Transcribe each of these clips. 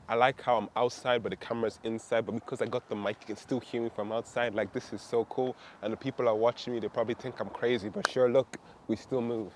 I like how I'm outside, but the camera's inside. But because I got the mic, you can still hear me from outside. Like, this is so cool. And the people are watching me, they probably think I'm crazy. But sure, look, we still move.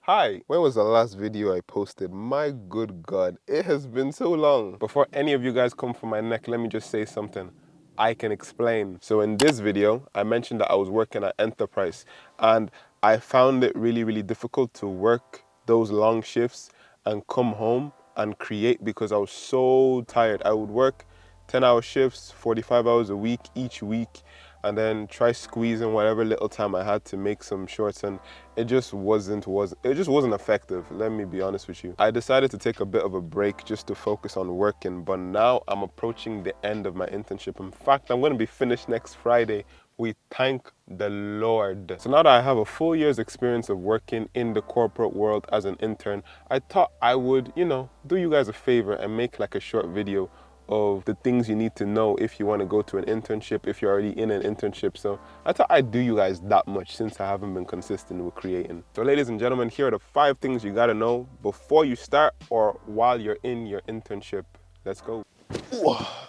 Hi, when was the last video I posted? My good God, it has been so long. Before any of you guys come for my neck, let me just say something. I can explain. So in this video, I mentioned that I was working at Enterprise and I found it really, really difficult to work those long shifts and come home and create because I was so tired. I would work 10-hour shifts, 45 hours a week, each week, and then try squeezing whatever little time I had to make some shorts, and it just wasn't effective. Let me be honest with you. I decided to take a bit of a break just to focus on working, but now I'm approaching the end of my internship. In fact, I'm going to be finished next Friday. We thank the Lord. So now that I have a full year's experience of working in the corporate world as an intern, I thought I would, do you guys a favor and make like a short video of the things you need to know if you want to go to an internship, if you're already in an internship. So I thought I'd do you guys that much since I haven't been consistent with creating. So ladies and gentlemen, here are the 5 things you got to know before you start or while you're in your internship. Let's go.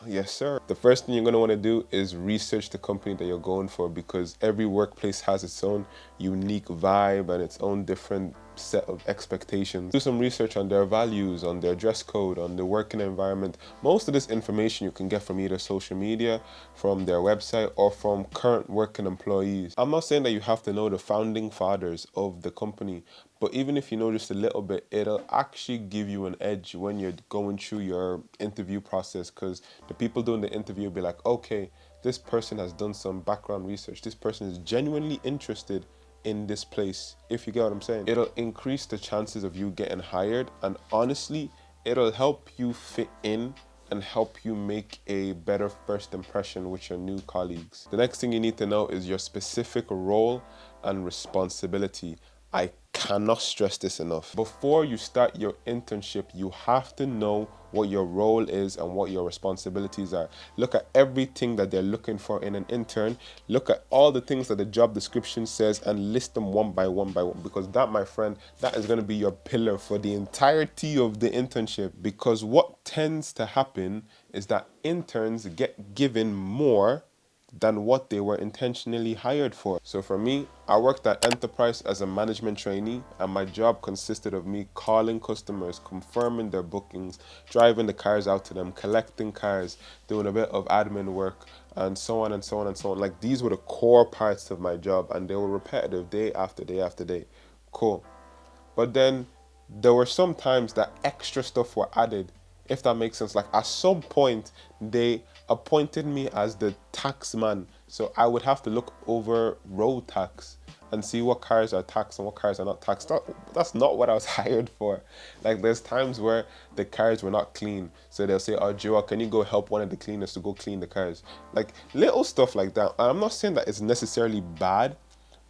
Yes, sir. The first thing you're going to want to do is research the company that you're going for, because every workplace has its own unique vibe and its own different set of expectations. Do some research on their values, on their dress code, on the working environment. Most of this information you can get from either social media, from their website, or from current working employees. I'm not saying that you have to know the founding fathers of the company, but even if you know just a little bit, it'll actually give you an edge when you're going through your interview process, because the people doing the interview will be like, okay, this person has done some background research. This person is genuinely interested in this place, if you get what I'm saying. It'll increase the chances of you getting hired, and honestly, it'll help you fit in and help you make a better first impression with your new colleagues. The next thing you need to know is your specific role and responsibility. I cannot stress this enough. Before you start your internship, you have to know what your role is and what your responsibilities are. Look at everything that they're looking for in an intern. Look at all the things that the job description says and list them one by one, because that, my friend, that is going to be your pillar for the entirety of the internship. Because what tends to happen is that interns get given more than what they were intentionally hired for. So for me, I worked at Enterprise as a management trainee, and my job consisted of me calling customers, confirming their bookings, driving the cars out to them, collecting cars, doing a bit of admin work, and so on and so on and so on. Like, these were the core parts of my job, and they were repetitive day after day after day. Cool. But then there were some times that extra stuff were added, if that makes sense. Like, at some point, they appointed me as the tax man. So I would have to look over road tax and see what cars are taxed and what cars are not taxed. That's not what I was hired for. Like, there's times where the cars were not clean. So they'll say, oh, Joel, can you go help one of the cleaners to go clean the cars? Like, little stuff like that. I'm not saying that it's necessarily bad,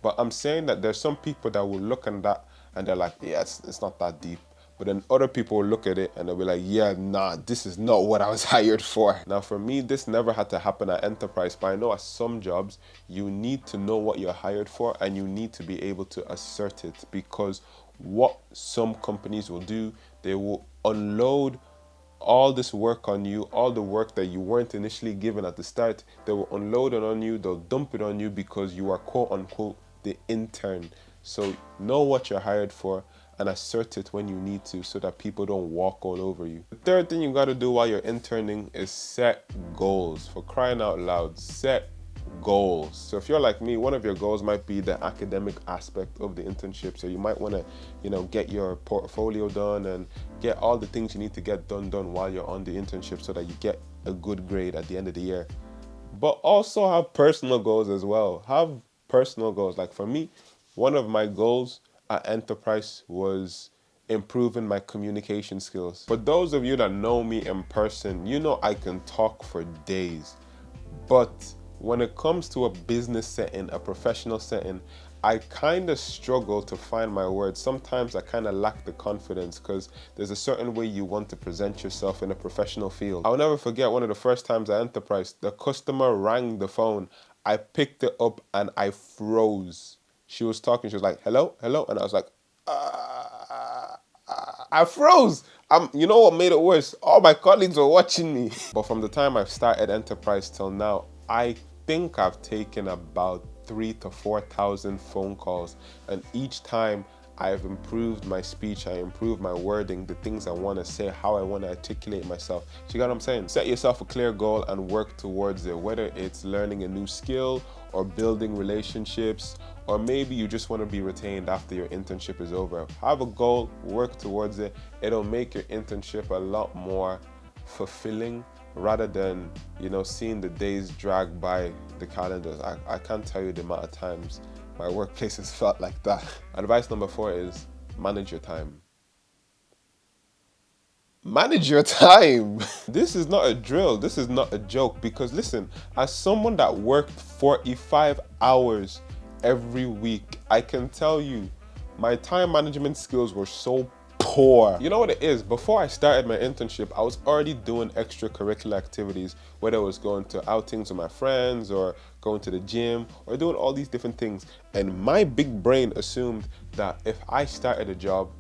but I'm saying that there's some people that will look at that and they're like, yeah, it's not that deep. But then other people will look at it and they'll be like, yeah, nah, this is not what I was hired for. Now, for me, this never had to happen at Enterprise, but I know at some jobs, you need to know what you're hired for and you need to be able to assert it, because what some companies will do, they will unload all this work on you, all the work that you weren't initially given at the start. They will unload it on you, they'll dump it on you because you are quote unquote the intern. So know what you're hired for and assert it when you need to, so that people don't walk all over you. The third thing you got to do while you're interning is set goals. For crying out loud, set goals. So if you're like me, one of your goals might be the academic aspect of the internship. So you might want to, get your portfolio done and get all the things you need to get done while you're on the internship, so that you get a good grade at the end of the year. But also have personal goals as well. Have personal goals. Like, for me, one of my goals at Enterprise was improving my communication skills. For those of you that know me in person, you know I can talk for days. But when it comes to a business setting, a professional setting, I kind of struggle to find my words. Sometimes I kind of lack the confidence, because there's a certain way you want to present yourself in a professional field. I'll never forget one of the first times at Enterprise, the customer rang the phone. I picked it up and I froze. She was talking, she was like, hello, hello. And I was like, I froze. You know what made it worse? All my colleagues were watching me. But from the time I've started Enterprise till now, I think I've taken about 3,000 to 4,000 phone calls, and each time I've improved my speech, I improved my wording, the things I want to say, how I want to articulate myself. So you got what I'm saying? Set yourself a clear goal and work towards it, whether it's learning a new skill or building relationships, or maybe you just want to be retained after your internship is over. Have a goal, work towards it. It'll make your internship a lot more fulfilling rather than, you know, seeing the days drag by the calendars. I can't tell you the amount of times my workplace has felt like that. Advice number 4 is manage your time. Manage your time. This is not a drill. This is not a joke, because listen, as someone that worked 45 hours every week, I can tell you my time management skills were so poor. You know what it is? Before I started my internship, I was already doing extracurricular activities, whether it was going to outings with my friends or going to the gym or doing all these different things. And my big brain assumed that if I started a job,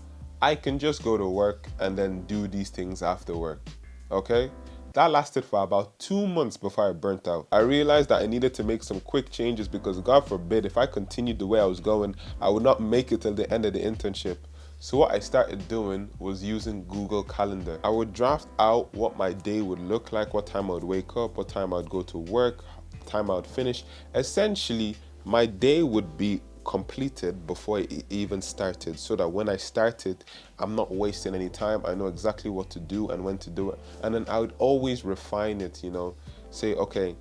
I can just go to work and then do these things after work, okay? That lasted for about 2 months before I burnt out. I realized that I needed to make some quick changes because God forbid, if I continued the way I was going, I would not make it till the end of the internship. So what I started doing was using Google Calendar. I would draft out what my day would look like, what time I would wake up, what time I would go to work, time I would finish. Essentially, my day would be completed before it even started, so that when I started, I'm not wasting any time. I know exactly what to do and when to do it. And then I would always refine it, you know, say, okay,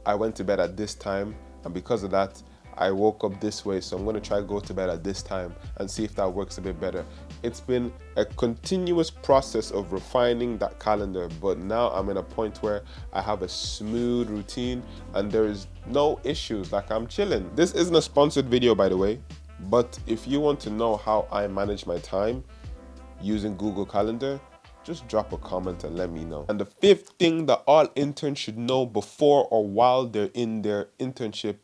I went to bed at this time, and because of that, I woke up this way, so I'm going to try to go to bed at this time and see if that works a bit better. It's been a continuous process of refining that calendar, but now I'm in a point where I have a smooth routine and there is no issues, like I'm chilling. This isn't a sponsored video, by the way, but if you want to know how I manage my time using Google Calendar, just drop a comment and let me know. And the 5th thing that all interns should know before or while they're in their internship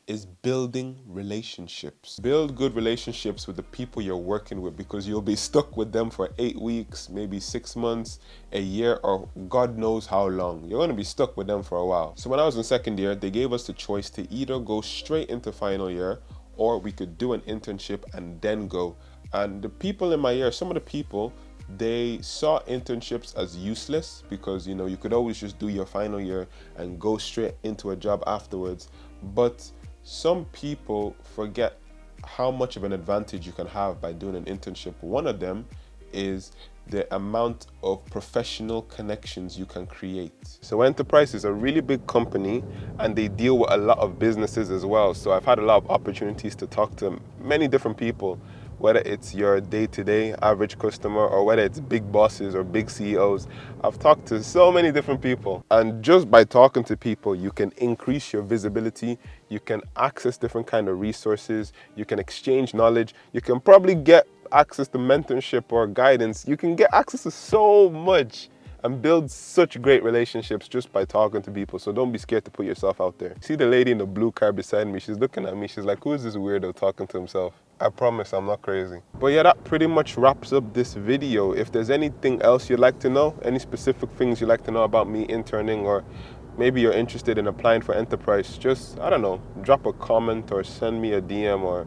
is building relationships. Build good relationships with the people you're working with, because you'll be stuck with them for 8 weeks, maybe 6 months, a year, or God knows how long. You're gonna be stuck with them for a while. So when I was in second year, they gave us the choice to either go straight into final year, or we could do an internship and then go. And the people in my year, some of the people, they saw internships as useless because, you know, you could always just do your final year and go straight into a job afterwards. But some people forget how much of an advantage you can have by doing an internship. One of them is the amount of professional connections you can create. So Enterprise is a really big company and they deal with a lot of businesses as well. So I've had a lot of opportunities to talk to many different people, whether it's your day-to-day average customer or whether it's big bosses or big CEOs. I've talked to so many different people, and just by talking to people, you can increase your visibility, you can access different kind of resources, you can exchange knowledge, you can probably get access to mentorship or guidance. You can get access to so much and build such great relationships just by talking to people. So don't be scared to put yourself out there. See the lady in the blue car beside me, she's looking at me, she's like, who is this weirdo talking to himself? I promise I'm not crazy. But yeah, that pretty much wraps up this video. If there's anything else you'd like to know, any specific things you'd like to know about me interning, or maybe you're interested in applying for Enterprise, just, I don't know, drop a comment or send me a DM, or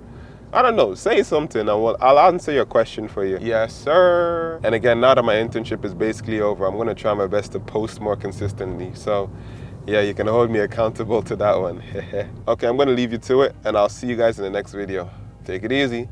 I don't know, say something and I'll answer your question for you. Yes, sir. And again, now that my internship is basically over, I'm gonna try my best to post more consistently. So yeah, you can hold me accountable to that one. Okay, I'm gonna leave you to it and I'll see you guys in the next video. Take it easy.